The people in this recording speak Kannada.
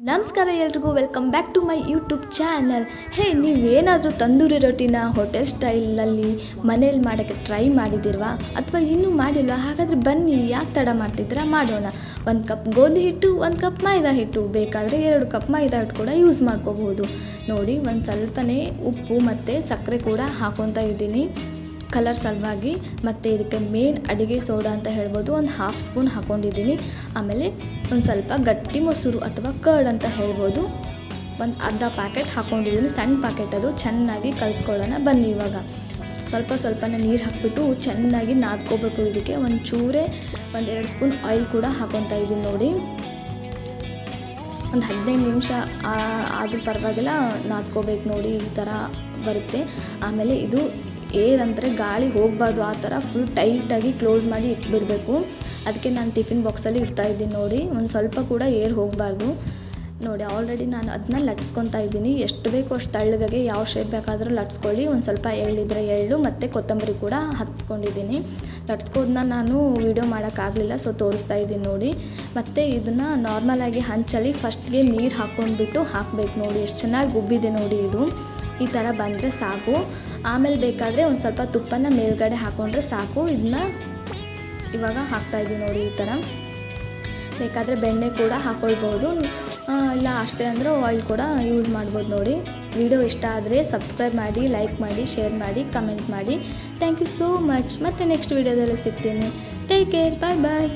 ನಮಸ್ಕಾರ ಎಲ್ರಿಗೂ, welcome back to my YouTube channel. ನೀವೇನಾದರೂ ತಂದೂರಿ ರೊಟ್ಟಿನ ಹೋಟೆಲ್ ಸ್ಟೈಲಲ್ಲಿ ಮನೇಲಿ ಮಾಡೋಕ್ಕೆ ಟ್ರೈ ಮಾಡಿದಿರ್ವಾ ಅಥವಾ ಇನ್ನೂ ಮಾಡಿಲ್ವಾ? ಹಾಗಾದರೆ ಬನ್ನಿ, ಯಾಕೆ ತಡ ಮಾಡ್ತಿದ್ದೀರಾ, ಮಾಡೋಣ. 1 ಕಪ್ ಗೋಧಿ ಹಿಟ್ಟು, 1 ಕಪ್ ಮೈದಾ ಹಿಟ್ಟು, ಬೇಕಾದರೆ 2 ಕಪ್ ಮೈದಾ ಹಿಟ್ಟು ಕೂಡ ಯೂಸ್ ಮಾಡ್ಕೋಬಹುದು. ನೋಡಿ, ಒಂದು ಸ್ವಲ್ಪನೇ ಉಪ್ಪು ಮತ್ತು ಸಕ್ಕರೆ ಕೂಡ ಹಾಕೊತಾ ಇದ್ದೀನಿ ಕಲರ್ ಸಲುವಾಗಿ. ಮತ್ತು ಇದಕ್ಕೆ ಮೇನ್ ಅಡುಗೆ ಸೋಡಾ ಅಂತ ಹೇಳ್ಬೋದು, ಒಂದು 1/2 ಸ್ಪೂನ್ ಹಾಕ್ಕೊಂಡಿದ್ದೀನಿ. ಆಮೇಲೆ ಒಂದು ಸ್ವಲ್ಪ ಗಟ್ಟಿ ಮೊಸರು ಅಥವಾ ಕರ್ಡ್ ಅಂತ ಹೇಳ್ಬೋದು, ಒಂದು ಅರ್ಧ ಪ್ಯಾಕೆಟ್ ಹಾಕ್ಕೊಂಡಿದ್ದೀನಿ, ಸಣ್ಣ ಪ್ಯಾಕೆಟ್ ಅದು. ಚೆನ್ನಾಗಿ ಕಲಿಸ್ಕೊಳ್ಳೋಣ ಬನ್ನಿ. ಇವಾಗ ಸ್ವಲ್ಪನೇ ನೀರು ಹಾಕ್ಬಿಟ್ಟು ಚೆನ್ನಾಗಿ ನಾದ್ಕೋಬೇಕು. ಇದಕ್ಕೆ ಒಂದು 2 ಸ್ಪೂನ್ ಆಯಿಲ್ ಕೂಡ ಹಾಕ್ಕೊತಾ ಇದ್ದೀನಿ. ನೋಡಿ, ಒಂದು 15 ನಿಮಿಷ ಆದರೂ ಪರವಾಗಿಲ್ಲ ನಾದ್ಕೋಬೇಕು. ನೋಡಿ, ಈ ಥರ ಬರುತ್ತೆ. ಆಮೇಲೆ ಇದು ಏನಂದರೆ ಗಾಳಿ ಹೋಗಬಾರ್ದು, ಆ ಥರ ಫುಲ್ ಟೈಟಾಗಿ ಕ್ಲೋಸ್ ಮಾಡಿ ಇಟ್ಬಿಡಬೇಕು. ಅದಕ್ಕೆ ನಾನು ಟಿಫಿನ್ ಬಾಕ್ಸಲ್ಲಿ ಇಡ್ತಾಯಿದ್ದೀನಿ. ನೋಡಿ, ಒಂದು ಸ್ವಲ್ಪ ಕೂಡ ಏರ್ ಹೋಗಬಾರ್ದು. ನೋಡಿ, ಆಲ್ರೆಡಿ ನಾನು ಅದನ್ನ ಲಟ್ಸ್ಕೊತಾ ಇದ್ದೀನಿ. ಎಷ್ಟು ಬೇಕೋ ಅಷ್ಟು ತಳ್ಳಗೆ, ಯಾವ ಶೇಪ್ ಬೇಕಾದರೂ ಲಟ್ಸ್ಕೊಳ್ಳಿ. ಒಂದು ಸ್ವಲ್ಪ ಎಳ್ಳಿದ್ರೆ ಎಳ್ಳು ಮತ್ತು ಕೊತ್ತಂಬರಿ ಕೂಡ ಹಚ್ಕೊಂಡಿದ್ದೀನಿ. ಲಟ್ಸ್ಕೋದನ್ನ ನಾನು ವೀಡಿಯೋ ಮಾಡೋಕ್ಕಾಗಲಿಲ್ಲ, ಸೊ ತೋರಿಸ್ತಾ ಇದ್ದೀನಿ. ನೋಡಿ, ಮತ್ತು ಇದನ್ನು ನಾರ್ಮಲಾಗಿ ಹಂಚಲ್ಲಿ ಫಸ್ಟ್ಗೆ ನೀರು ಹಾಕ್ಕೊಂಡ್ಬಿಟ್ಟು ಹಾಕಬೇಕು. ನೋಡಿ, ಎಷ್ಟು ಚೆನ್ನಾಗಿ ಉಬ್ಬಿದೆ ನೋಡಿ. ಇದು ಈ ಥರ ಬಂದರೆ ಸಾಕು. ಆಮೇಲೆ ಬೇಕಾದರೆ ಒಂದು ಸ್ವಲ್ಪ ತುಪ್ಪನ ಮೇಲ್ಗಡೆ ಹಾಕ್ಕೊಂಡ್ರೆ ಸಾಕು. ಇದನ್ನ ಇವಾಗ ಹಾಕ್ತಾಯಿದ್ದೀನಿ. ನೋಡಿ, ಈ ಥರ ಬೇಕಾದರೆ ಬೆಣ್ಣೆ ಕೂಡ ಹಾಕ್ಕೊಳ್ಬೋದು, ಇಲ್ಲ ಅಷ್ಟೇ ಅಂದರೆ ಆಯಿಲ್ ಕೂಡ ಯೂಸ್ ಮಾಡ್ಬೋದು. ನೋಡಿ, ವಿಡಿಯೋ ಇಷ್ಟ ಆದರೆ ಸಬ್ಸ್ಕ್ರೈಬ್ ಮಾಡಿ, ಲೈಕ್ ಮಾಡಿ, ಶೇರ್ ಮಾಡಿ, ಕಮೆಂಟ್ ಮಾಡಿ. Thank you so much. ಮತ್ತು ನೆಕ್ಸ್ಟ್ ವಿಡಿಯೋದಲ್ಲಿ ಸಿಗ್ತೀನಿ. ಟೇಕ್ ಕೇರ್, ಬಾಯ್ ಬಾಯ್.